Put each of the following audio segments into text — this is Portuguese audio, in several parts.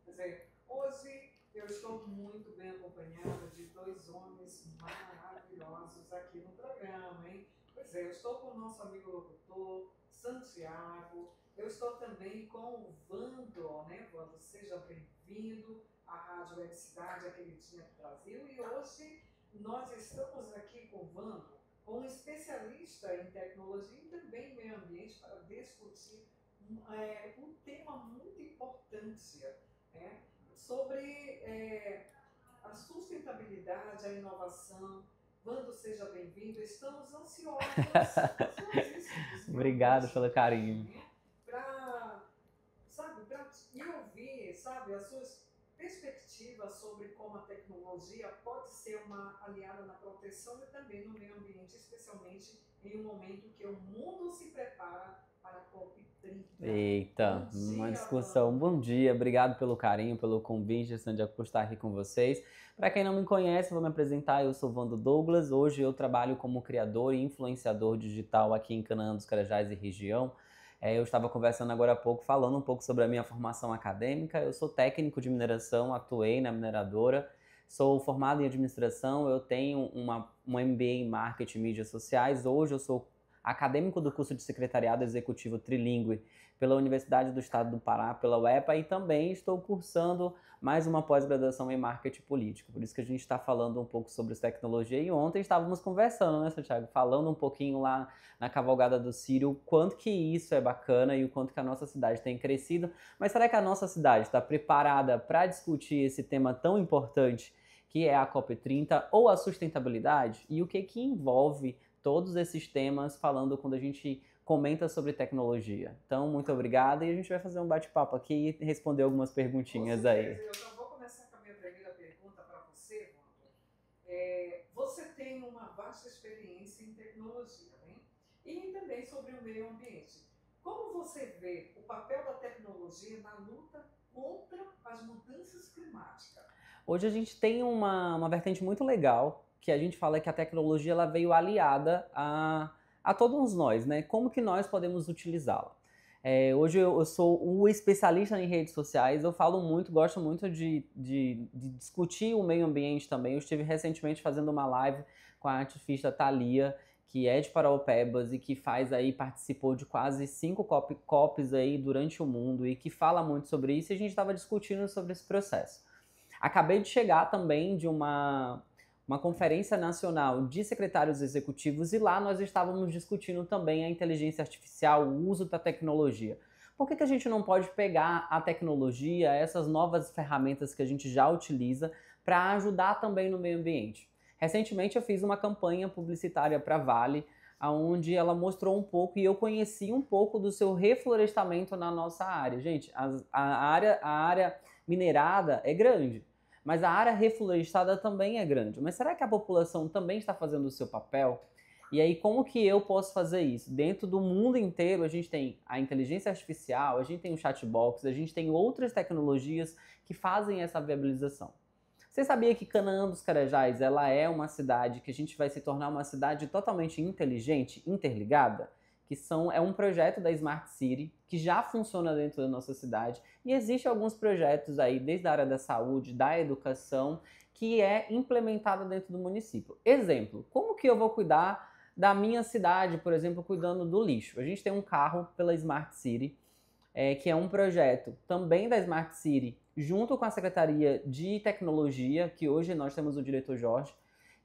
Quer dizer, hoje eu estou muito bem acompanhada de dois homens maravilhosos aqui no programa, hein? Pois é, eu estou com o nosso amigo locutor, Santiago, eu estou também com o Vando, né, Vando? Seja bem-vindo à Rádio Web Cidade, a queridinha do Brasil, e hoje nós estamos aqui com o Vando, com um especialista em tecnologia e também meio ambiente para discutir um tema muito importante, né, sobre a sustentabilidade, a inovação. Vando, seja bem-vindo. Estamos ansiosíssimos Obrigado realmente, pelo carinho. né, para, sabe, para me ouvir, sabe, as suas perspectivas sobre como a tecnologia pode ser uma aliada na proteção e também no meio ambiente, especialmente em um momento que o mundo se prepara para a COP30. Eita, Bom uma dia, discussão. Vando. Bom dia, obrigado pelo carinho, pelo convite, Sandy, por estar aqui com vocês. Para quem não me conhece, vou me apresentar. Eu sou Vando Douglas. Hoje eu trabalho como criador e influenciador digital aqui em Canaã dos Carajás e região. Eu estava conversando agora há pouco, falando um pouco sobre a minha formação acadêmica. Eu sou técnico de mineração, atuei na mineradora. Sou formado em administração, eu tenho um MBA em marketing e mídias sociais. Hoje eu sou acadêmico do curso de secretariado executivo trilingue pela Universidade do Estado do Pará, pela UEPA, e também estou cursando mais uma pós-graduação em marketing político. Por isso que a gente está falando um pouco sobre tecnologia. E ontem estávamos conversando, né, Santiago? Falando um pouquinho lá na Cavalgada do Círio, o quanto que isso é bacana e o quanto que a nossa cidade tem crescido. Mas será que a nossa cidade está preparada para discutir esse tema tão importante que é a COP30 ou a sustentabilidade? E o que envolve todos esses temas falando quando a gente comenta sobre tecnologia. Então, muito obrigado e a gente vai fazer um bate-papo aqui e responder algumas perguntinhas aí. Eu já vou começar com a minha primeira pergunta para você, Vando. Você tem uma vasta experiência em tecnologia, né? E também sobre o meio ambiente. Como você vê o papel da tecnologia na luta contra as mudanças climáticas? Hoje a gente tem uma vertente muito legal, que a gente fala que a tecnologia ela veio aliada a todos nós, né? Como que nós podemos utilizá-la? Hoje eu sou o especialista em redes sociais, eu falo muito, gosto muito de discutir o meio ambiente também. Eu estive recentemente fazendo uma live com a artista Thalia, que é de Paraopebas e que participou de quase 5 COPs aí durante o mundo e que fala muito sobre isso, e a gente estava discutindo sobre esse processo. Acabei de chegar também de uma conferência nacional de secretários executivos e lá nós estávamos discutindo também a inteligência artificial, o uso da tecnologia. Por que a gente não pode pegar a tecnologia, essas novas ferramentas que a gente já utiliza, para ajudar também no meio ambiente? Recentemente eu fiz uma campanha publicitária para a Vale, onde ela mostrou um pouco e eu conheci um pouco do seu reflorestamento na nossa área. Gente, a área minerada é grande, mas a área reflorestada também é grande. Mas será que a população também está fazendo o seu papel? E aí, como que eu posso fazer isso? Dentro do mundo inteiro, a gente tem a inteligência artificial, a gente tem o chatbox, a gente tem outras tecnologias que fazem essa viabilização. Você sabia que Canaã dos Carajás, ela é uma cidade que a gente vai se tornar uma cidade totalmente inteligente, interligada? É um projeto da Smart City, que já funciona dentro da nossa cidade, e existem alguns projetos aí, desde a área da saúde, da educação, que é implementada dentro do município. Exemplo, como que eu vou cuidar da minha cidade, por exemplo, cuidando do lixo? A gente tem um carro pela Smart City, que é um projeto também da Smart City, junto com a Secretaria de Tecnologia, que hoje nós temos o diretor Jorge,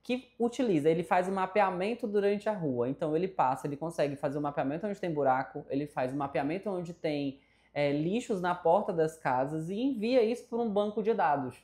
que ele faz o mapeamento durante a rua. Então ele consegue fazer o mapeamento onde tem buraco, ele faz o mapeamento onde tem lixos na porta das casas e envia isso para um banco de dados.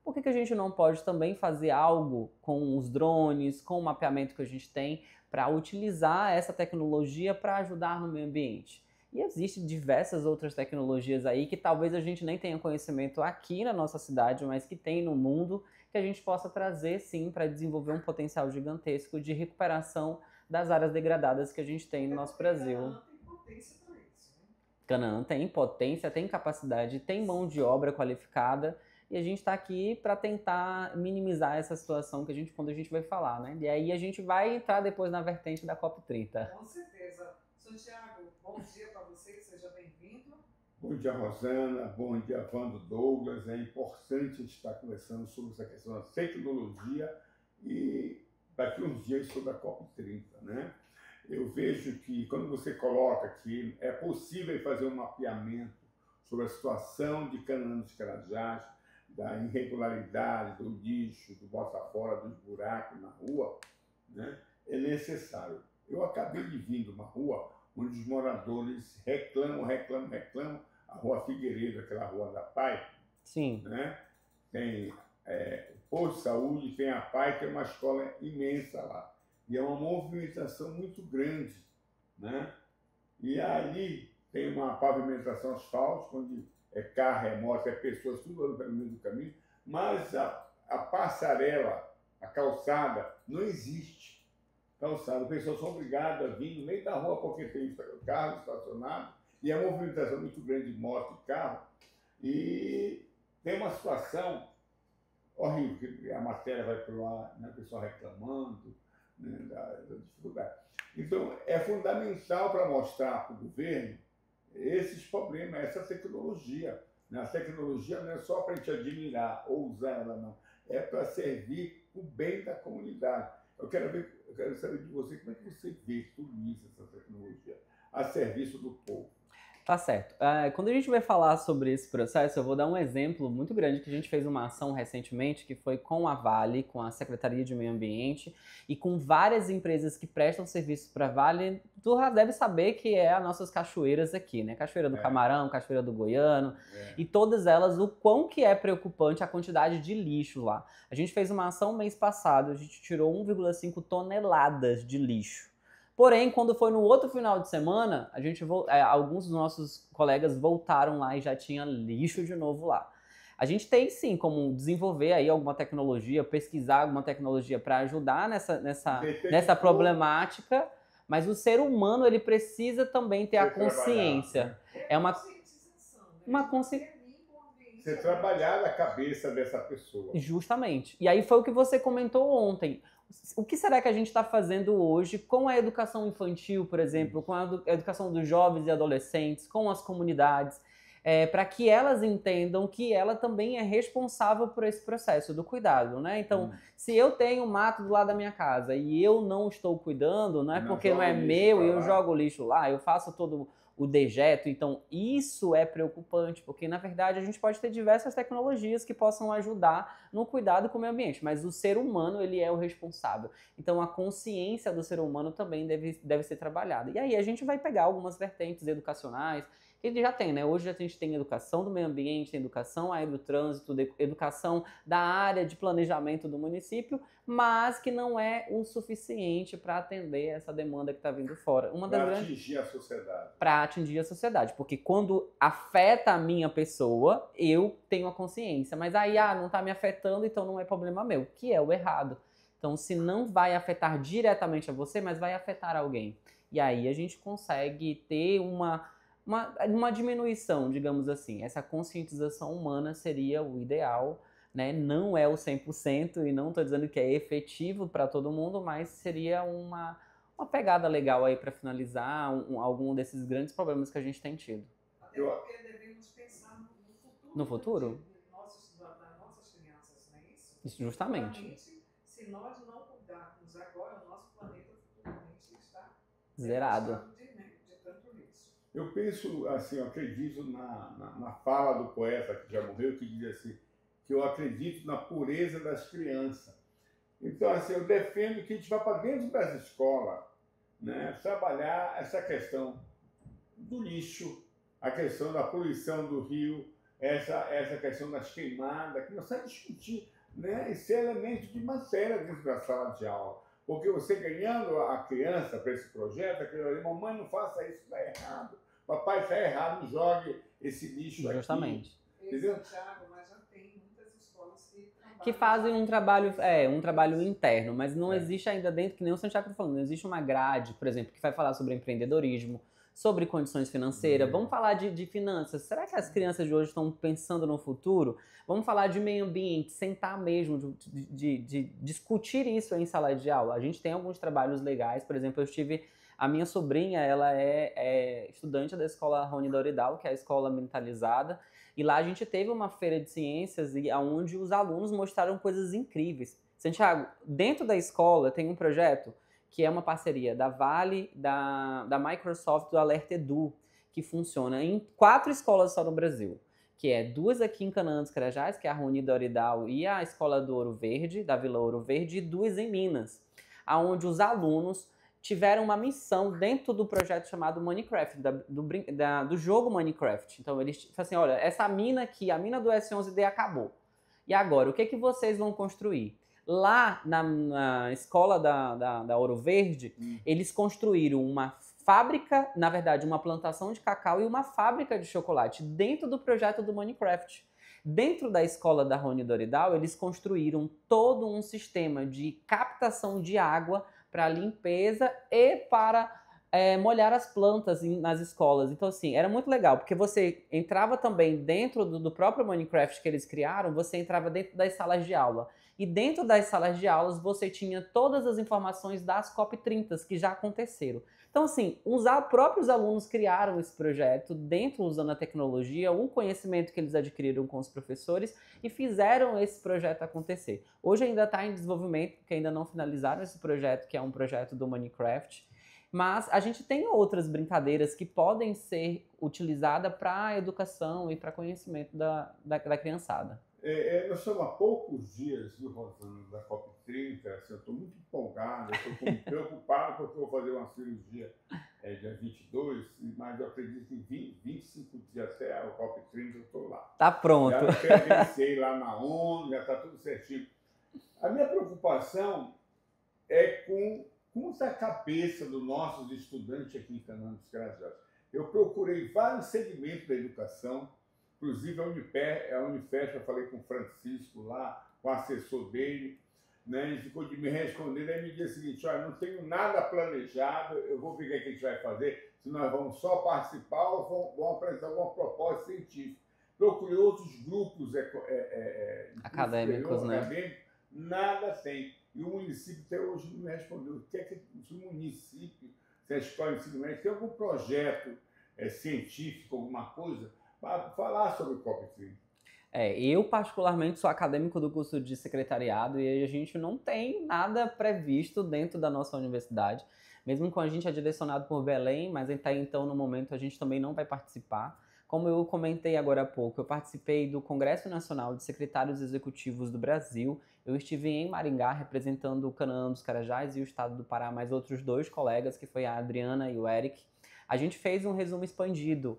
Por que a gente não pode também fazer algo com os drones, com o mapeamento que a gente tem, para utilizar essa tecnologia para ajudar no meio ambiente? E existem diversas outras tecnologias aí que talvez a gente nem tenha conhecimento aqui na nossa cidade, mas que tem no mundo, que a gente possa trazer sim para desenvolver um potencial gigantesco de recuperação das áreas degradadas que a gente tem no nosso Brasil. Canaã tem potência para isso, né? Canaã tem potência, tem capacidade, tem mão de obra qualificada, e a gente está aqui para tentar minimizar essa situação quando a gente vai falar, né? E aí a gente vai entrar depois na vertente da COP30. Com certeza. Santiago, bom dia para você, seja bem-vindo. Bom dia, Rosana. Bom dia, Vando Douglas. É importante estar conversando sobre essa questão da tecnologia e daqui uns dias sobre a COP30, né? Eu vejo que quando você coloca que é possível fazer um mapeamento sobre a situação de cana-de-carajás, da irregularidade, do lixo, do bota fora, dos buracos na rua, né? É necessário. Eu acabei de vir de uma rua onde os moradores reclamam, a Rua Figueiredo, aquela Rua da Pai, Sim. né? Tem o posto de saúde, tem a Pai, tem uma escola imensa lá. E é uma movimentação muito grande, né? E ali tem uma pavimentação asfáltica, onde é carro, é moto, é pessoas, tudo andando pelo meio do caminho, mas a passarela, a calçada, não existe. Calçada, as pessoas são obrigadas a vir no meio da rua porque tem carro estacionado e a movimentação é muito grande de moto e carro. E tem uma situação horrível, que a matéria vai para o ar, né, o pessoal reclamando, né, da dificuldade. Então, é fundamental para mostrar para o governo esses problemas, essa tecnologia. Né? A tecnologia não é só para a gente admirar ou usar ela, não. É para servir o bem da comunidade. Eu quero saber de você, como é que você vê tudo isso, essa tecnologia, a serviço do povo? Tá certo. Quando a gente vai falar sobre esse processo, eu vou dar um exemplo muito grande que a gente fez uma ação recentemente, que foi com a Vale, com a Secretaria de Meio Ambiente e com várias empresas que prestam serviços para a Vale. Tu já deve saber que é as nossas cachoeiras aqui, né? Cachoeira do Camarão, Cachoeira do Goiano, e todas elas, o quão que é preocupante a quantidade de lixo lá. A gente fez uma ação mês passado, a gente tirou 1,5 toneladas de lixo. Porém, quando foi no outro final de semana, alguns dos nossos colegas voltaram lá e já tinha lixo de novo lá. A gente tem sim como desenvolver aí alguma tecnologia, pesquisar alguma tecnologia para ajudar nessa problemática, mas o ser humano ele precisa também ter a consciência. É uma conscientização. Você trabalhar na cabeça dessa pessoa. Justamente. E aí foi o que você comentou ontem. O que será que a gente está fazendo hoje com a educação infantil, por exemplo, com a educação dos jovens e adolescentes, com as comunidades, para que elas entendam que ela também é responsável por esse processo do cuidado, né? Então, se eu tenho mato do lado da minha casa e eu não estou cuidando, não é porque não é meu e eu jogo lixo lá, eu faço todo o dejeto. Então, isso é preocupante, porque, na verdade, a gente pode ter diversas tecnologias que possam ajudar no cuidado com o meio ambiente, mas o ser humano, ele é o responsável. Então, a consciência do ser humano também deve ser trabalhada. E aí, a gente vai pegar algumas vertentes educacionais, que a gente já tem, né? Hoje a gente tem educação do meio ambiente, tem educação aí do trânsito, educação da área de planejamento do município, mas que não é o suficiente para atender essa demanda que está vindo fora. Para atingir a sociedade. Para atingir a sociedade, porque quando afeta a minha pessoa, eu tenho a consciência, mas aí não está me afetando, então não é problema meu, que é o errado. Então, se não vai afetar diretamente a você, mas vai afetar alguém. E aí a gente consegue ter uma diminuição, digamos assim. Essa conscientização humana seria o ideal, né? Não é o 100% e não estou dizendo que é efetivo para todo mundo, mas seria uma pegada legal aí para finalizar algum desses grandes problemas que a gente tem tido. Até porque devemos pensar no futuro. No futuro? Das nossas crianças, não é isso? Justamente. Se nós não cuidarmos agora, o nosso planeta futuramente está zerado. Eu penso, assim, eu acredito na fala do poeta que já morreu, que diz assim, que eu acredito na pureza das crianças. Então, assim, eu defendo que a gente vá para dentro das escolas, né, trabalhar essa questão do lixo, a questão da poluição do rio, essa questão das queimadas, que nós vamos discutir, né, esse elemento de matéria dentro da sala de aula. Porque você ganhando a criança para esse projeto, aquele ali, mamãe, não faça isso, está errado. Papai, está errado, não jogue esse lixo aqui. Justamente. Entendeu? Santiago, mas já tem muitas escolas que fazem um trabalho interno, mas não existe ainda dentro, que nem o Santiago está falando, não existe uma grade, por exemplo, que vai falar sobre empreendedorismo, sobre condições financeiras. Vamos falar de finanças. Será que as crianças de hoje estão pensando no futuro? Vamos falar de meio ambiente, sentar mesmo, de discutir isso em sala de aula. A gente tem alguns trabalhos legais, por exemplo, eu estive A minha sobrinha, ela é estudante da escola Rony Doridal, que é a escola militarizada, e lá a gente teve uma feira de ciências onde os alunos mostraram coisas incríveis. Santiago, dentro da escola tem um projeto que é uma parceria da Vale, da Microsoft, do Alerta Edu, que funciona em 4 escolas só no Brasil, que é 2 aqui em Canaã dos Carajás, que é a Rony Doridal e a Escola do Ouro Verde, da Vila Ouro Verde, e 2 em Minas, onde os alunos tiveram uma missão dentro do projeto chamado Minecraft, do jogo Minecraft. Então eles falam assim, olha, essa mina aqui, a mina do S11D acabou. E agora, o que vocês vão construir? Lá na escola da Ouro Verde, eles construíram uma fábrica, na verdade, uma plantação de cacau e uma fábrica de chocolate dentro do projeto do Minecraft. Dentro da escola da Rony Doridal, eles construíram todo um sistema de captação de água para limpeza e para molhar as plantas nas escolas. Então, assim, era muito legal, porque você entrava também dentro do próprio Minecraft que eles criaram, você entrava dentro das salas de aula. E dentro das salas de aulas, você tinha todas as informações das COP30 que já aconteceram. Então, assim, os próprios alunos criaram esse projeto dentro, usando a tecnologia, o conhecimento que eles adquiriram com os professores e fizeram esse projeto acontecer. Hoje ainda está em desenvolvimento, porque ainda não finalizaram esse projeto, que é um projeto do Minecraft. Mas a gente tem outras brincadeiras que podem ser utilizadas para a educação e para conhecimento da criançada. Nós estamos há poucos dias, viu, Rosana, da COP30, assim, eu estou muito empolgado, eu estou preocupado porque eu vou fazer uma cirurgia dia 22, mas eu acredito que 25 dias até a COP30 eu estou lá. Tá pronto. Já credenciei lá na ONU, já está tudo certinho. A minha preocupação é com como está a cabeça dos nossos estudantes aqui em Canaã dos Carajás. Eu procurei vários segmentos da educação, inclusive a Unifesp, eu falei com o Francisco lá, com o assessor dele, né, ele ficou de me responder, aí me disse o seguinte, olha, não tenho nada planejado, eu vou ver o que a gente vai fazer, se nós vamos só participar ou vamos apresentar alguma proposta científica. Procurei outros grupos acadêmicos, né? Nada tem. E o município até hoje não me respondeu. O que é que o município, se a escola de ensino médio, tem algum projeto científico, alguma coisa, para falar sobre o COP30? Eu particularmente sou acadêmico do curso de secretariado e a gente não tem nada previsto dentro da nossa universidade, mesmo com a gente é direcionado por Belém, mas até então no momento a gente também não vai participar. Como eu comentei agora há pouco, eu participei do Congresso Nacional de Secretários Executivos do Brasil. Eu estive em Maringá representando o Canaã dos Carajás e o estado do Pará, mais outros 2 colegas, que foi a Adriana e o Eric. A gente fez um resumo expandido.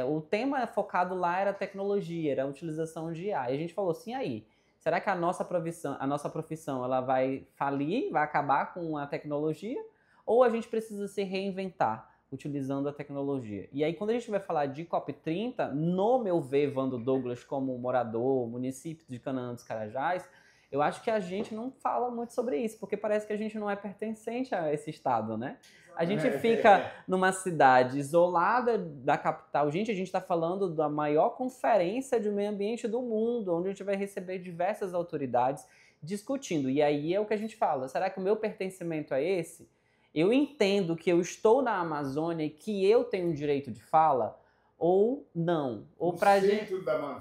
O tema focado lá era tecnologia, era a utilização de IA. E a gente falou assim, aí, será que a nossa profissão ela vai falir, vai acabar com a tecnologia? Ou a gente precisa se reinventar utilizando a tecnologia? E aí, quando a gente vai falar de COP30, no meu ver, Vando Douglas, como morador, município de Canaã dos Carajás, eu acho que a gente não fala muito sobre isso, porque parece que a gente não é pertencente a esse estado, né? A gente fica numa cidade isolada da capital. Gente, a gente está falando da maior conferência de meio ambiente do mundo, onde a gente vai receber diversas autoridades discutindo. E aí é o que a gente fala, será que o meu pertencimento é esse? Eu entendo que eu estou na Amazônia e que eu tenho um direito de fala, ou não. Ou pra gente,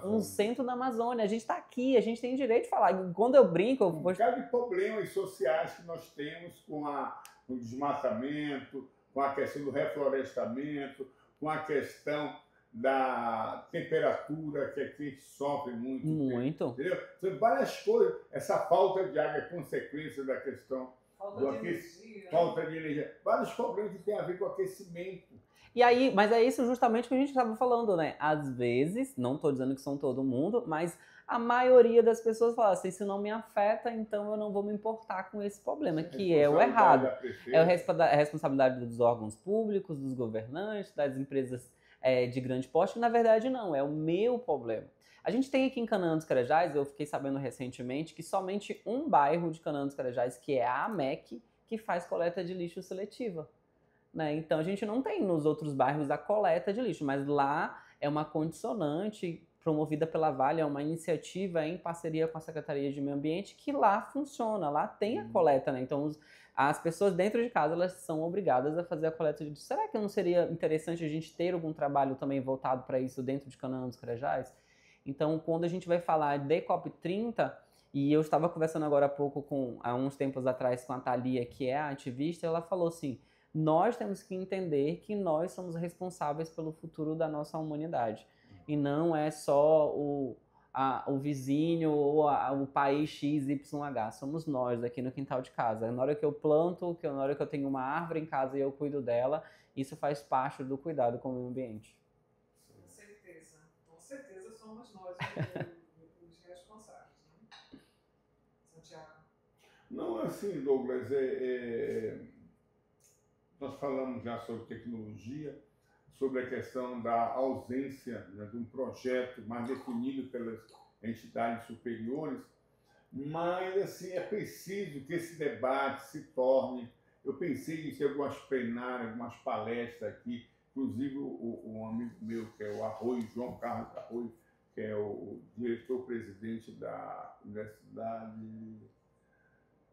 um centro da Amazônia. A gente está aqui, a gente tem direito de falar. Quando eu brinco... Um bocado de problemas sociais que nós temos com o desmatamento, com a questão do reflorestamento, com a questão da temperatura, que aqui sofre muito. Muito. Entendeu? São várias coisas. Essa falta de água é consequência da questão falta de energia. Vários problemas que têm a ver com aquecimento. E aí, mas é isso justamente que a gente estava falando, né? Às vezes, não estou dizendo que são todo mundo, mas a maioria das pessoas fala assim, se não me afeta, então eu não vou me importar com esse problema, que é o errado. É a responsabilidade dos órgãos públicos, dos governantes, das empresas de grande porte, que na verdade não, é o meu problema. A gente tem aqui em Canaã dos Carajás, eu fiquei sabendo recentemente, que somente um bairro de Canaã dos Carajás, que é a AMEC, que faz coleta de lixo seletiva. Né? Então a gente não tem nos outros bairros a coleta de lixo, mas lá é uma condicionante promovida pela Vale, é uma iniciativa em parceria com a Secretaria de Meio Ambiente que lá funciona, lá tem a coleta, né? Então as pessoas dentro de casa, elas são obrigadas a fazer a coleta de lixo. Será que não seria interessante a gente ter algum trabalho também voltado para isso dentro de Canaã dos Carajás? Então, quando a gente vai falar de COP30, e eu estava conversando agora há pouco, há uns tempos atrás, com a Thalia, que é a ativista, ela falou assim, nós temos que entender que nós somos responsáveis pelo futuro da nossa humanidade. E não é só o vizinho ou o país XYH. Somos nós aqui no quintal de casa. Na hora que eu planto, na hora que eu tenho uma árvore em casa e eu cuido dela, isso faz parte do cuidado com o meio ambiente. Com certeza somos nós os responsáveis, né? Santiago. Não, assim, Douglas, nós falamos já sobre tecnologia, sobre a questão da ausência, né, de um projeto mais definido pelas entidades superiores, mas assim, é preciso que esse debate se torne. Eu pensei em ter algumas plenárias, algumas palestras aqui, inclusive um amigo meu, que é o Arroio, João Carlos Arroio, que é o diretor-presidente da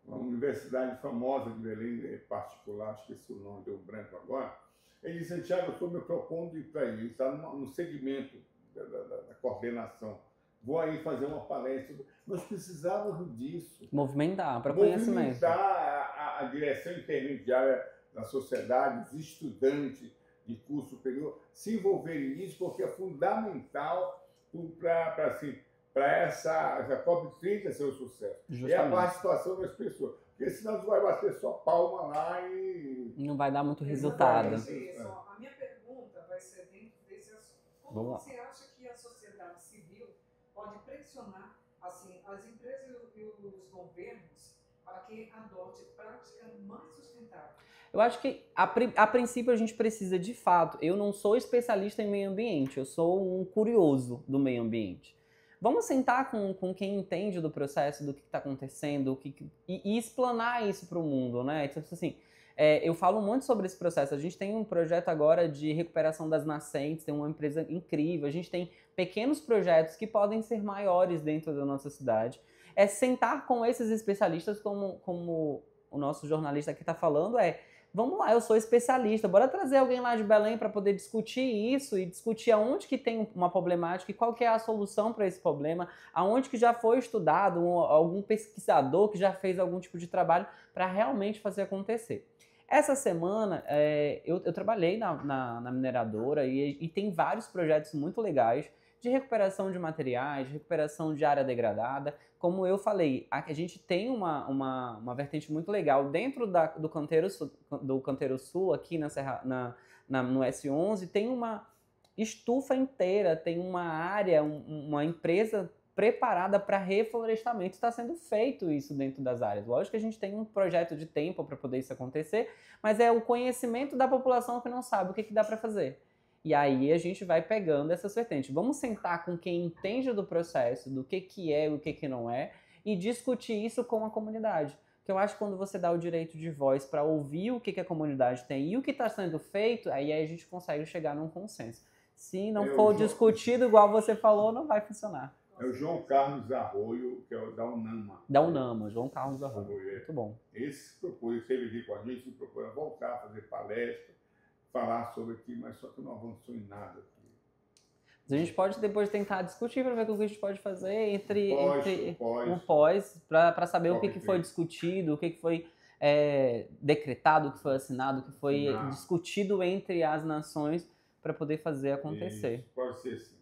uma universidade famosa de Belém, particular, esqueci o nome, deu branco agora. Ele disse, Santiago, eu estou me propondo ir para aí, ele está no segmento da coordenação. Vou aí fazer uma palestra. Nós precisávamos disso. Movimentar para conhecimento. Movimentar a direção intermediária da sociedade, os estudantes de curso superior, se envolverem nisso, porque é fundamental para essa COP30 ser um sucesso. Justamente. É a participação das pessoas. Porque senão você vai bater só palma lá e... não vai dar muito resultado. A minha pergunta vai ser dentro desse assunto. Como você acha que a sociedade civil pode pressionar assim, as empresas e os governos para que adote práticas mais sustentáveis? Eu acho que, a princípio, a gente precisa, de fato, eu não sou especialista em meio ambiente, eu sou um curioso do meio ambiente. Vamos sentar com quem entende do processo, do que está acontecendo, e explanar isso para o mundo, né? Então, assim, eu falo muito sobre esse processo. A gente tem um projeto agora de recuperação das nascentes, tem uma empresa incrível, a gente tem pequenos projetos que podem ser maiores dentro da nossa cidade. É sentar com esses especialistas, como o nosso jornalista aqui está falando, vamos lá, eu sou especialista, bora trazer alguém lá de Belém para poder discutir isso e discutir aonde que tem uma problemática e qual que é a solução para esse problema, aonde que já foi estudado, algum pesquisador que já fez algum tipo de trabalho para realmente fazer acontecer. Essa semana eu trabalhei na mineradora e tem vários projetos muito legais de recuperação de materiais, de recuperação de área degradada. Como eu falei, a gente tem uma vertente muito legal dentro do Canteiro Sul, aqui no S11, tem uma estufa inteira, tem uma área, uma empresa preparada para reflorestamento. Está sendo feito isso dentro das áreas. Lógico que a gente tem um projeto de tempo para poder isso acontecer, mas é o conhecimento da população que não sabe o que dá para fazer. E aí a gente vai pegando essa vertente. Vamos sentar com quem entende do processo, do que é e o que não é, e discutir isso com a comunidade. Que eu acho que quando você dá o direito de voz para ouvir o que a comunidade tem e o que está sendo feito, aí a gente consegue chegar num consenso. Se não for discutido igual você falou, não vai funcionar. É o João Carlos Arroio, que é o da UNAMA. Da UNAMA, João Carlos Arroio. Muito bom. Esse se propôs, esteve aqui com a gente, se propôs a voltar a fazer palestra, falar sobre aqui, mas só que não avançou em nada aqui. A gente pode depois tentar discutir para ver o que a gente pode fazer entre o pós para saber o que foi discutido, o que foi decretado, o que foi assinado, o que foi discutido entre as nações para poder fazer acontecer. Isso, pode ser sim.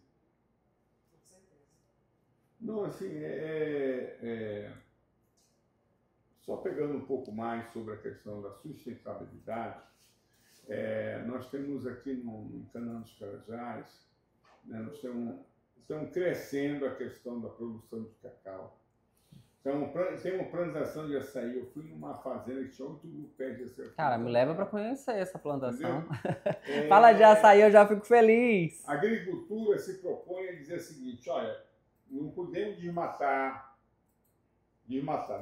Não, assim, só pegando um pouco mais sobre a questão da sustentabilidade, nós temos aqui no Canaã dos Carajás, né, nós estamos crescendo a questão da produção de cacau. Então, tem uma plantação de açaí. Eu fui numa fazenda que tinha 8 mil pés de açaí. Cara, me leva para conhecer essa plantação. Fala de açaí, eu já fico feliz. A agricultura se propõe a dizer o seguinte, olha, não podemos desmatar,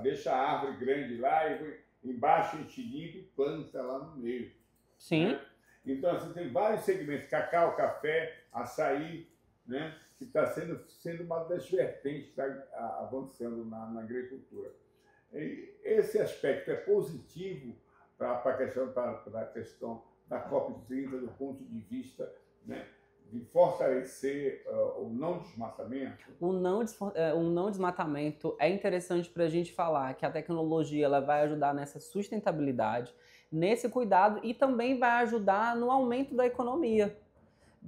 deixa a árvore grande lá e embaixo a gente limpa e planta lá no meio. Sim. Né? Então, assim, tem vários segmentos, cacau, café, açaí, né, que está sendo uma das vertentes que está avançando na agricultura. E esse aspecto é positivo para a questão da COP30, do ponto de vista, né, de fortalecer o não desmatamento. O não desmatamento é interessante para a gente falar que a tecnologia ela vai ajudar nessa sustentabilidade, nesse cuidado e também vai ajudar no aumento da economia.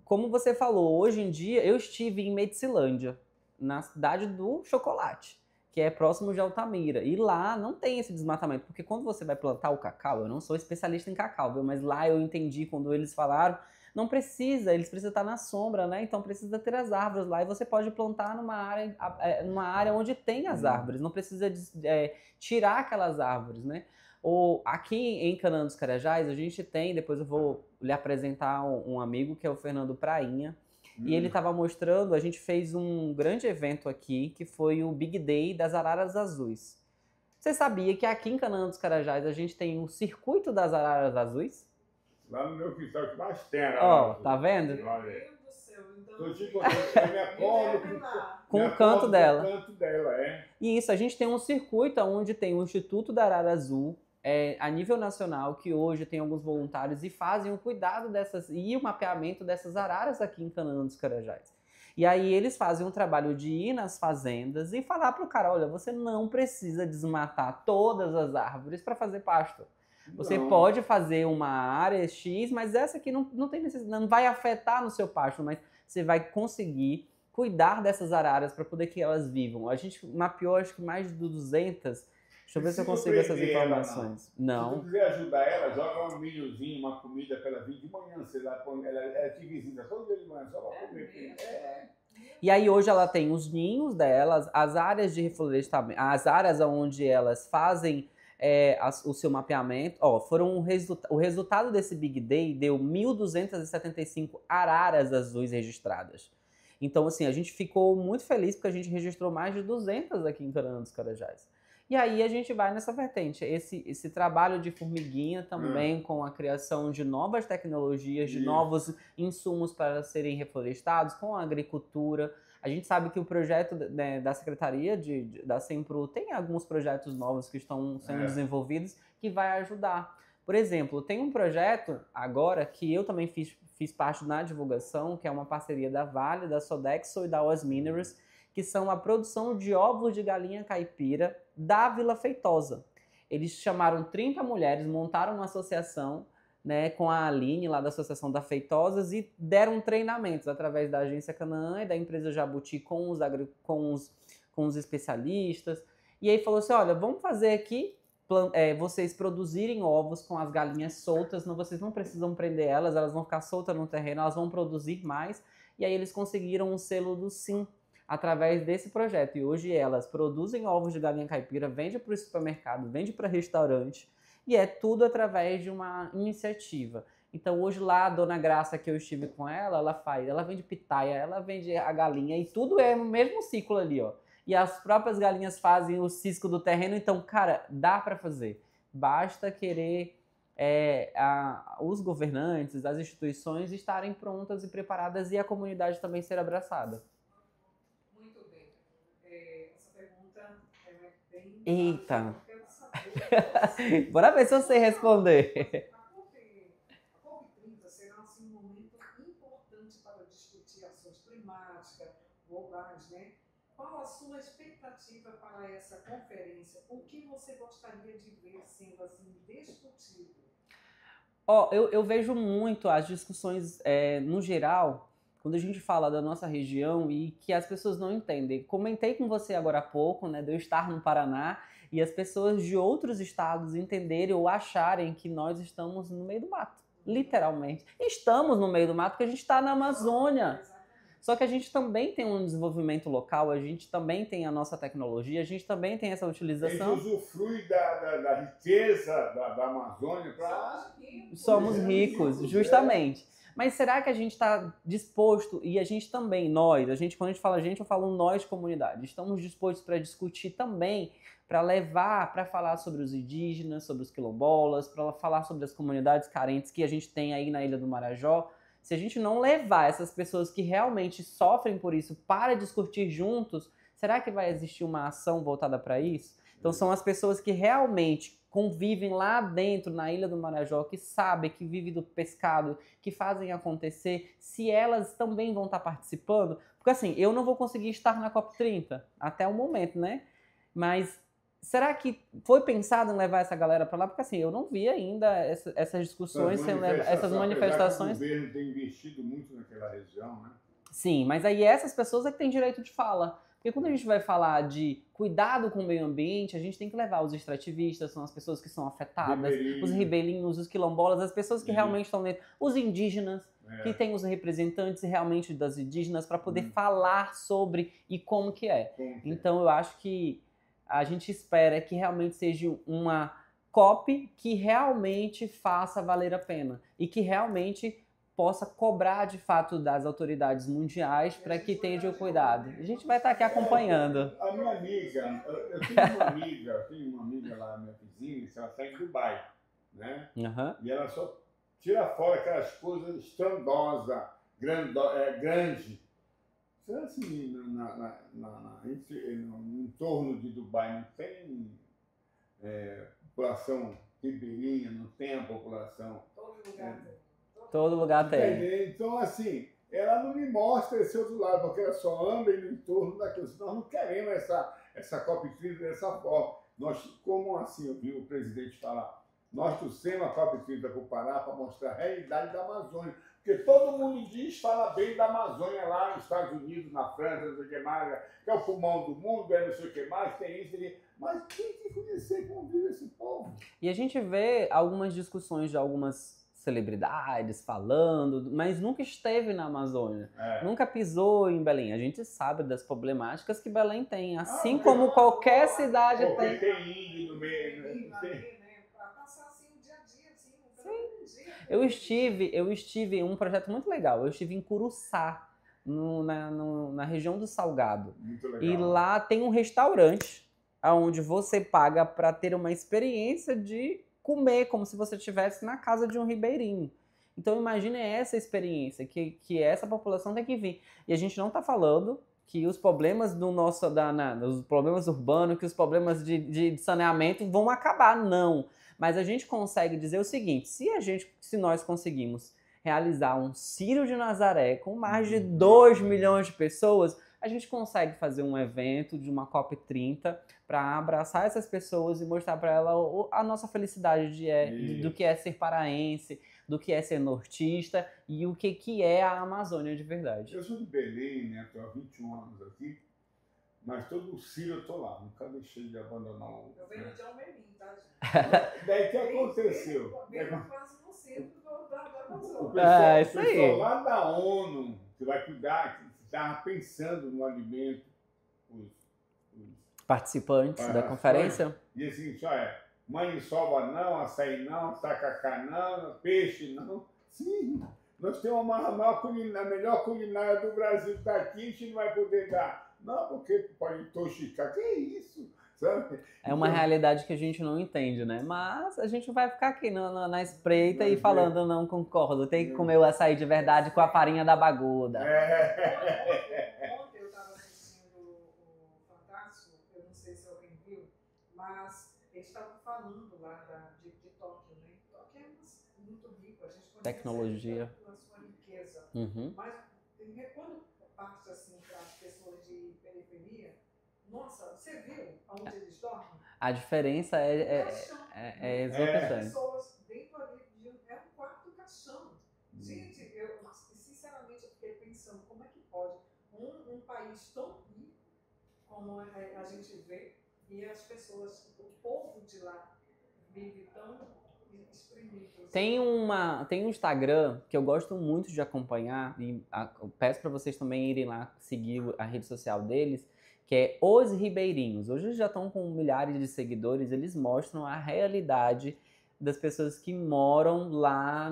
Como você falou, hoje em dia eu estive em Medicilândia, na cidade do chocolate, que é próximo de Altamira. E lá não tem esse desmatamento, porque quando você vai plantar o cacau, eu não sou especialista em cacau, viu? Mas lá eu entendi quando eles falaram, não precisa, eles precisam estar na sombra, né? Então precisa ter as árvores lá e você pode plantar numa área onde tem as árvores, não precisa tirar aquelas árvores, né? Ou aqui em Canaã dos Carajás, a gente tem, depois eu vou lhe apresentar um amigo que é o Fernando Prainha, e ele estava mostrando, a gente fez um grande evento aqui, que foi o Big Day das Araras Azuis. Você sabia que aqui em Canaã dos Carajás a gente tem o Circuito das Araras Azuis? Lá no meu quintal que mais tem. Ó, tá vendo? Meu Deus do céu, então... Eu me acordo com o canto dela. Com o canto dela, é. E isso, a gente tem um circuito onde tem o Instituto da Arara Azul, a nível nacional, que hoje tem alguns voluntários e fazem o cuidado dessas e o mapeamento dessas araras aqui em Canaã dos Carajás. E aí eles fazem um trabalho de ir nas fazendas e falar pro cara, olha, você não precisa desmatar todas as árvores para fazer pasto. Você pode fazer uma área X, mas essa aqui não tem necessidade, não vai afetar no seu pasto, mas você vai conseguir cuidar dessas araras para poder que elas vivam. A gente mapeou acho que mais de 200. Deixa eu ver se eu consigo essas informações. Não. Se tu quiser ajudar ela, joga um milhozinho, uma comida para ela vir de manhã, sei lá, ela te visita todo dia de manhã, só para comer. E aí hoje ela tem os ninhos delas, as áreas de reflorestamento, as áreas onde elas fazem o seu mapeamento. Ó, o resultado desse Big Day deu 1.275 araras azuis registradas. Então, assim, a gente ficou muito feliz porque a gente registrou mais de 200 aqui em Canaã dos Carajás. E aí a gente vai nessa vertente, esse trabalho de formiguinha também com a criação de novas tecnologias, de novos insumos para serem reflorestados, com a agricultura. A gente sabe que o projeto da Secretaria da Sempru tem alguns projetos novos que estão sendo desenvolvidos que vai ajudar. Por exemplo, tem um projeto agora que eu também fiz parte na divulgação, que é uma parceria da Vale, da Sodexo e da OAS Minerals, que são a produção de ovos de galinha caipira da Vila Feitosa. Eles chamaram 30 mulheres, montaram uma associação, né, com a Aline, lá da Associação da Feitosas, e deram treinamentos através da Agência Canaã e da empresa Jabuti com os especialistas. E aí falou assim, olha, vamos fazer aqui, vocês produzirem ovos com as galinhas soltas, vocês não precisam prender elas vão ficar soltas no terreno, elas vão produzir mais. E aí eles conseguiram um selo do Sim, através desse projeto. E hoje elas produzem ovos de galinha caipira, vende para o supermercado, vende para restaurante, e é tudo através de uma iniciativa. Então hoje lá a Dona Graça, que eu estive com ela vende pitaia, ela vende a galinha, e tudo é o mesmo ciclo ali, ó. E as próprias galinhas fazem o cisco do terreno, então, cara, dá para fazer. Basta querer os governantes, as instituições estarem prontas e preparadas e a comunidade também ser abraçada. Eita! Bora ver se eu sei responder. A COP30 será assim, um momento importante para discutir ações climáticas, globais, né? Qual a sua expectativa para essa conferência? O que você gostaria de ver sendo assim discutido? Eu vejo muito as discussões, no geral, quando a gente fala da nossa região e que as pessoas não entendem. Comentei com você agora há pouco, né, de eu estar no Paraná e as pessoas de outros estados entenderem ou acharem que nós estamos no meio do mato. Literalmente. Estamos no meio do mato porque a gente está na Amazônia. Só que a gente também tem um desenvolvimento local, a gente também tem a nossa tecnologia, a gente também tem essa utilização. A gente usufrui da riqueza da Amazônia para... Somos ricos, justamente. Mas será que a gente está disposto, e a gente também, quando a gente fala gente, eu falo nós, comunidade, estamos dispostos para discutir também, para falar sobre os indígenas, sobre os quilombolas, para falar sobre as comunidades carentes que a gente tem aí na Ilha do Marajó? se a gente não levar essas pessoas que realmente sofrem por isso para discutir juntos, será que vai existir uma ação voltada para isso? Então são as pessoas que realmente convivem lá dentro, na Ilha do Marajó, que sabem, que vivem do pescado, que fazem acontecer, se elas também vão estar participando. Porque assim, eu não vou conseguir estar na COP30 até o momento, né? Mas será que foi pensado em levar essa galera para lá? Porque assim, eu não vi ainda essas discussões, essas manifestações. O governo tem investido muito naquela região, né? Sim, mas aí essas pessoas é que têm direito de fala. Porque quando a gente vai falar de cuidado com o meio ambiente, a gente tem que levar os extrativistas, são as pessoas que são afetadas, os ribeirinhos, os quilombolas, as pessoas que realmente estão dentro, os indígenas, que tem os representantes realmente das indígenas para poder falar sobre e como que é. Então eu acho que a gente espera que realmente seja uma COP que realmente faça valer a pena e que realmente possa cobrar de fato das autoridades mundiais para que tenham cuidado. A gente vai estar aqui acompanhando. A minha amiga, eu tenho uma amiga lá, minha vizinha, ela está em Dubai, né? E ela só tira fora aquelas coisas estrondosas, grande. Assim, no entorno de Dubai não tem população ribeirinha, não tem a população. Todo lugar tem. Então, assim, ela não me mostra esse outro lado, porque ela só anda no entorno daquilo. Nós não queremos essa COP30 dessa forma. Nós, como assim, eu vi o presidente falar, nós trouxemos a COP30 para o Pará para mostrar a realidade da Amazônia. Porque todo mundo fala bem da Amazônia lá nos Estados Unidos, na França, não sei o que mais, que é o pulmão do mundo, não sei o que mais, tem isso, tem isso. Mas tem que conhecer como vive esse povo. E a gente vê algumas discussões de algumas celebridades falando, mas nunca esteve na Amazônia, nunca pisou em Belém. A gente sabe das problemáticas que Belém tem, assim como qualquer cidade tem. Tem índio no meio, Eu estive em um projeto muito legal. Eu estive em Curuçá, na região do Salgado. Muito legal. E lá tem um restaurante onde você paga para ter uma experiência de comer como se você estivesse na casa de um ribeirinho. Então imagine essa experiência que essa população tem que vir. E a gente não está falando que os problemas os problemas urbanos, que os problemas de saneamento vão acabar, não. Mas a gente consegue dizer o seguinte: se nós conseguimos realizar um Círio de Nazaré com mais de 2 milhões de pessoas, a gente consegue fazer um evento de uma COP30 para abraçar essas pessoas e mostrar para elas a nossa felicidade do que é ser paraense, do que é ser nortista e o que é a Amazônia de verdade. Eu sou de Belém, né? Estou há 21 anos aqui, mas todo o Círio eu estou lá, nunca deixei de abandonar o... Eu venho de Almerim, tá, gente? Daí o que aconteceu? Quase no centro da Amazônia. O pessoal, isso aí. Lá da ONU, que vai cuidar, que estava pensando no alimento, os participantes da conferência. E assim, maniçoba não, açaí não, tacacá não, peixe não. Sim, nós temos a melhor culinária do Brasil está aqui, a gente não vai poder dar. Não, porque pode intoxicar. Que é isso? Sabe? É uma realidade que a gente não entende, né? Mas a gente vai ficar aqui na espreita e falando, não concordo, tem que comer o açaí de verdade com a farinha da baguda. Ontem eu estava assistindo o Fantástico, eu não sei se alguém viu, mas eles estavam falando lá de Tóquio, né? Tóquio é muito rico, a gente conhece tecnologia, a sua riqueza. Mas quando parte assim para as pessoas de periferia, nossa, você viu onde eles dormem? A diferença é exorbitante. As pessoas dentro ali é um quarto caixão. Gente, eu sinceramente eu fiquei pensando como é que pode um país tão rico como a gente vê e as pessoas, o povo de lá vive tão exprimido. Tem um Instagram que eu gosto muito de acompanhar e peço para vocês também irem lá seguir a rede social deles, que é Os Ribeirinhos. Hoje eles já estão com milhares de seguidores, eles mostram a realidade das pessoas que moram lá.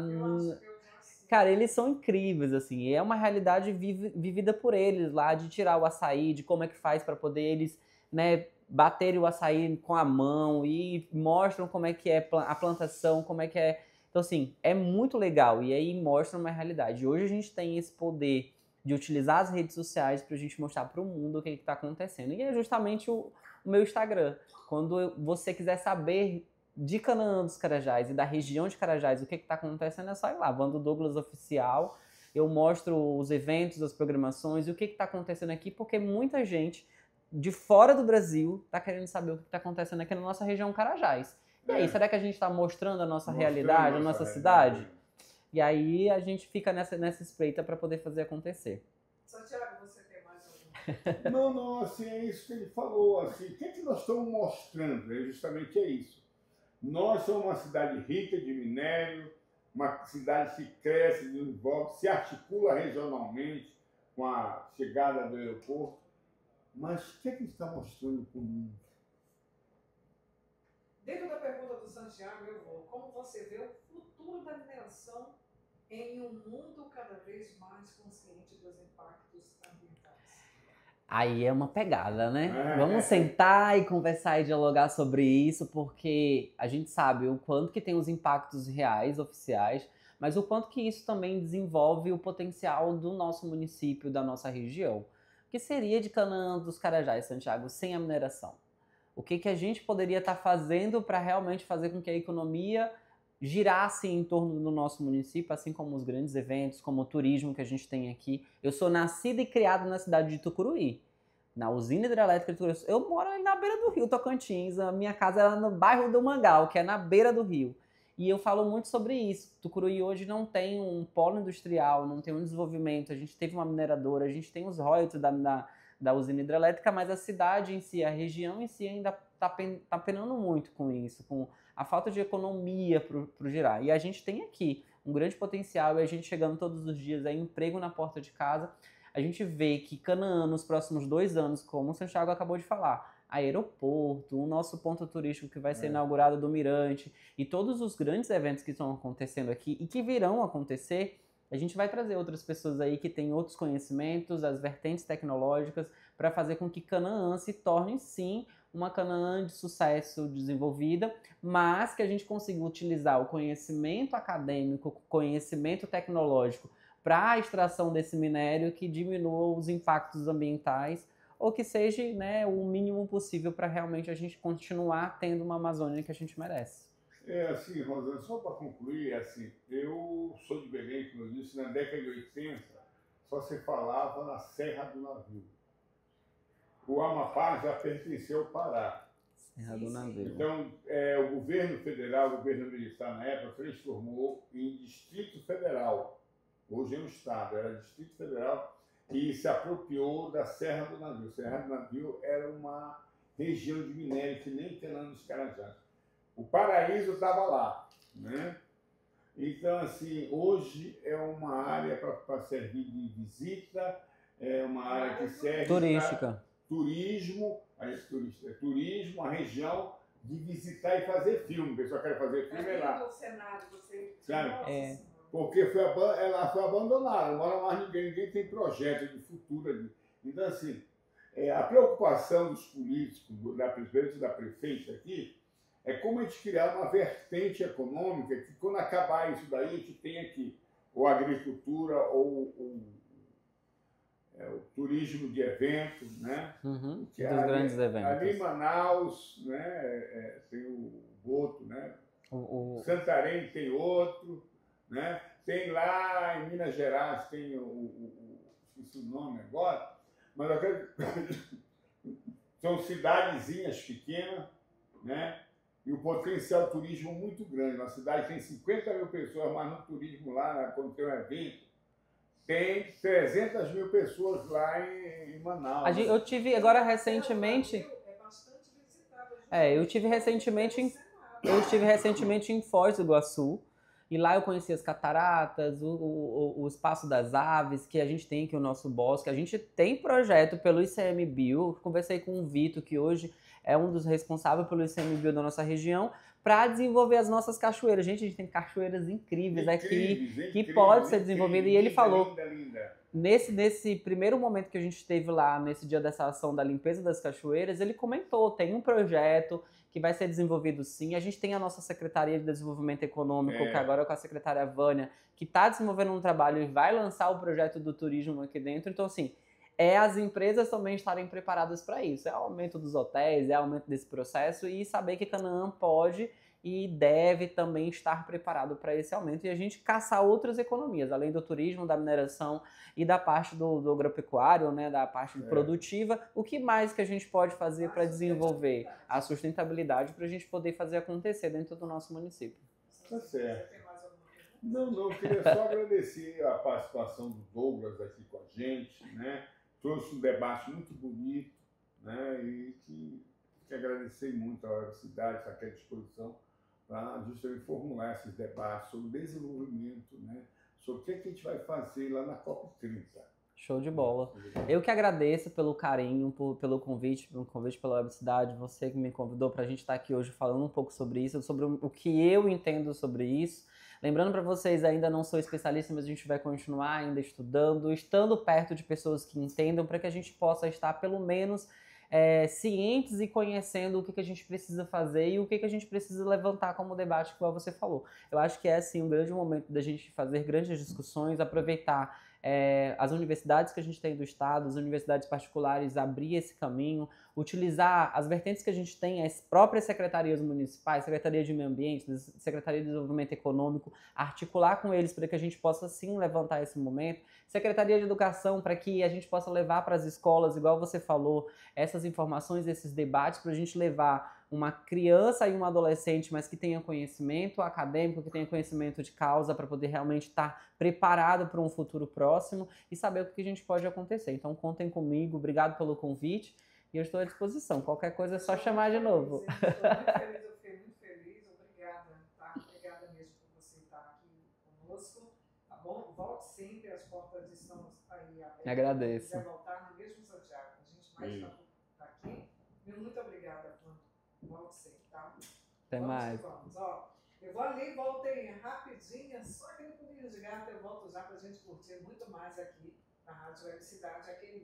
Cara, eles são incríveis, assim, e é uma realidade vivida por eles lá, de tirar o açaí, de como é que faz para poder eles, né, baterem o açaí com a mão e mostram como é que é a plantação, como é que é Então, assim, é muito legal e aí mostra uma realidade. Hoje a gente tem esse poder de utilizar as redes sociais para a gente mostrar para o mundo o que está acontecendo. E é justamente o meu Instagram. Quando você quiser saber de Canaã dos Carajás e da região de Carajás o que está acontecendo, é só ir lá, Vando Douglas Oficial. Eu mostro os eventos, as programações e o que está acontecendo aqui, porque muita gente de fora do Brasil está querendo saber o que está acontecendo aqui na nossa região Carajás. E aí, será que a gente está mostrando a nossa realidade, a nossa cidade? E aí a gente fica nessa espreita para poder fazer acontecer. Santiago, você tem mais alguma? Não, assim, é isso que ele falou. Assim, o que é que nós estamos mostrando? Justamente é isso. Nós somos uma cidade rica de minério, uma cidade que cresce, desenvolve, se articula regionalmente com a chegada do aeroporto. Mas o que é que está mostrando para o mundo? Dentro da pergunta do Santiago, eu vou. Como você vê o futuro da mineração em um mundo cada vez mais consciente dos impactos ambientais? Aí é uma pegada, né? Vamos sentar e conversar e dialogar sobre isso, porque a gente sabe o quanto que tem os impactos reais, oficiais, mas o quanto que isso também desenvolve o potencial do nosso município, da nossa região. O que seria de Canaã dos Carajás, Santiago, sem a mineração? O que a gente poderia estar fazendo para realmente fazer com que a economia girasse em torno do nosso município, assim como os grandes eventos, como o turismo que a gente tem aqui. Eu sou nascida e criada na cidade de Tucuruí, na usina hidrelétrica de Tucuruí. Eu moro ali na beira do rio Tocantins, a minha casa é no bairro do Mangal, que é na beira do rio. E eu falo muito sobre isso. Tucuruí hoje não tem um polo industrial, não tem um desenvolvimento. A gente teve uma mineradora, a gente tem os royalties da usina hidrelétrica, mas a cidade em si, a região em si ainda está penando muito com isso, com a falta de economia para girar. E a gente tem aqui um grande potencial e a gente chegando todos os dias, é emprego na porta de casa. A gente vê que Canaã, nos próximos 2 anos, como o Santiago acabou de falar, aeroporto, o nosso ponto turístico que vai ser inaugurado do Mirante e todos os grandes eventos que estão acontecendo aqui e que virão acontecer, a gente vai trazer outras pessoas aí que têm outros conhecimentos, as vertentes tecnológicas, para fazer com que Canaã se torne, sim, uma Canaã de sucesso desenvolvida, mas que a gente consiga utilizar o conhecimento acadêmico, o conhecimento tecnológico para a extração desse minério que diminua os impactos ambientais ou que seja, né, o mínimo possível para realmente a gente continuar tendo uma Amazônia que a gente merece. Assim, Rosana, só para concluir, assim, eu sou de Belém, como eu disse, na década de 80, só se falava na Serra do Navio. O Amapá já pertenceu ao Pará. Serra do Navio. Então, o governo federal, o governo militar na época, transformou em Distrito Federal. Hoje é um estado, era Distrito Federal, e se apropriou da Serra do Navio. Serra do Navio era uma região de minério que nem Canaã dos Carajás. O paraíso estava lá, né? Então, assim, hoje é uma área para servir de visita, é uma área que serve turística. Turismo, a região de visitar e fazer filme. O pessoal quer fazer filme é lá. Sabe? Porque ela foi abandonada, não mora mais ninguém tem projeto de futuro ali. Então, assim, a preocupação dos políticos, da prefeita aqui, é como a gente criar uma vertente econômica que, quando acabar isso daí, a gente tem aqui ou a agricultura ou o turismo de eventos, né? Que dos grandes eventos. Ali em Manaus, né, tem o Boto, né? Santarém tem outro, né? Tem lá em Minas Gerais, tem esqueci o nome agora, mas são cidadezinhas pequenas, né? E o potencial turismo muito grande. Uma cidade tem 50 mil pessoas, mas no turismo lá, quando tem um evento, tem 300 mil pessoas lá em Manaus. Eu tive agora recentemente... Eu estive recentemente em Foz do Iguaçu, e lá eu conheci as cataratas, o Espaço das Aves, que a gente tem aqui o nosso bosque. A gente tem projeto pelo ICMBio, conversei com o Vitor, que hoje é um dos responsáveis pelo ICMBio da nossa região, para desenvolver as nossas cachoeiras. Gente, a gente tem cachoeiras incríveis aqui que pode ser desenvolvida. E ele falou, linda. Nesse primeiro momento que a gente esteve lá, nesse dia dessa ação da limpeza das cachoeiras, ele comentou, tem um projeto que vai ser desenvolvido sim. A gente tem a nossa Secretaria de Desenvolvimento Econômico, que agora é com a secretária Vânia, que está desenvolvendo um trabalho e vai lançar o projeto do turismo aqui dentro. Então, assim, as empresas também estarem preparadas para isso. É o aumento dos hotéis, é o aumento desse processo e saber que Canaã pode e deve também estar preparado para esse aumento e a gente caçar outras economias, além do turismo, da mineração e da parte do agropecuário, né, da parte produtiva. O que mais que a gente pode fazer para desenvolver a sustentabilidade para a gente poder fazer acontecer dentro do nosso município? Tá certo. Não, eu queria só agradecer a participação do Douglas aqui com a gente, né? Trouxe um debate muito bonito, né? E que agradecer muito à universidade, está aqui à disposição para justamente formular esses debates sobre desenvolvimento, né? Sobre o que a gente vai fazer lá na COP30. Show de bola. Eu que agradeço pelo carinho, pelo convite pela universidade, você que me convidou para a gente estar aqui hoje falando um pouco sobre isso, sobre o que eu entendo sobre isso. Lembrando para vocês, ainda não sou especialista, mas a gente vai continuar ainda estando perto de pessoas que entendam, para que a gente possa estar pelo menos cientes e conhecendo o que a gente precisa fazer e o que a gente precisa levantar como debate, como você falou. Eu acho que é, sim, um grande momento da gente fazer grandes discussões, aproveitar as universidades que a gente tem do estado, as universidades particulares, abrir esse caminho, utilizar as vertentes que a gente tem, as próprias secretarias municipais, Secretaria de Meio Ambiente, Secretaria de Desenvolvimento Econômico, articular com eles para que a gente possa, sim, levantar esse momento, Secretaria de Educação, para que a gente possa levar para as escolas, igual você falou, essas informações, esses debates, para a gente levar uma criança e um adolescente, mas que tenha conhecimento acadêmico, que tenha conhecimento de causa, para poder realmente estar preparado para um futuro próximo e saber o que a gente pode acontecer. Então, contem comigo, obrigado pelo convite e eu estou à disposição. Qualquer coisa é só chamar de novo. Eu fiquei muito feliz, obrigada, tá? Obrigada mesmo por você estar aqui conosco, tá bom? Volte sempre, as portas estão aí abertas. Agradeço. Se quiser voltar no mesmo Santiago, a gente mais está aqui. Muito obrigada, volte sempre, tá? Até mais. Vamos, ó. Eu vou ali, voltei rapidinho, só aquele pulinho de gato, eu volto já para a gente curtir muito mais aqui na Rádio Web Cidade, aquele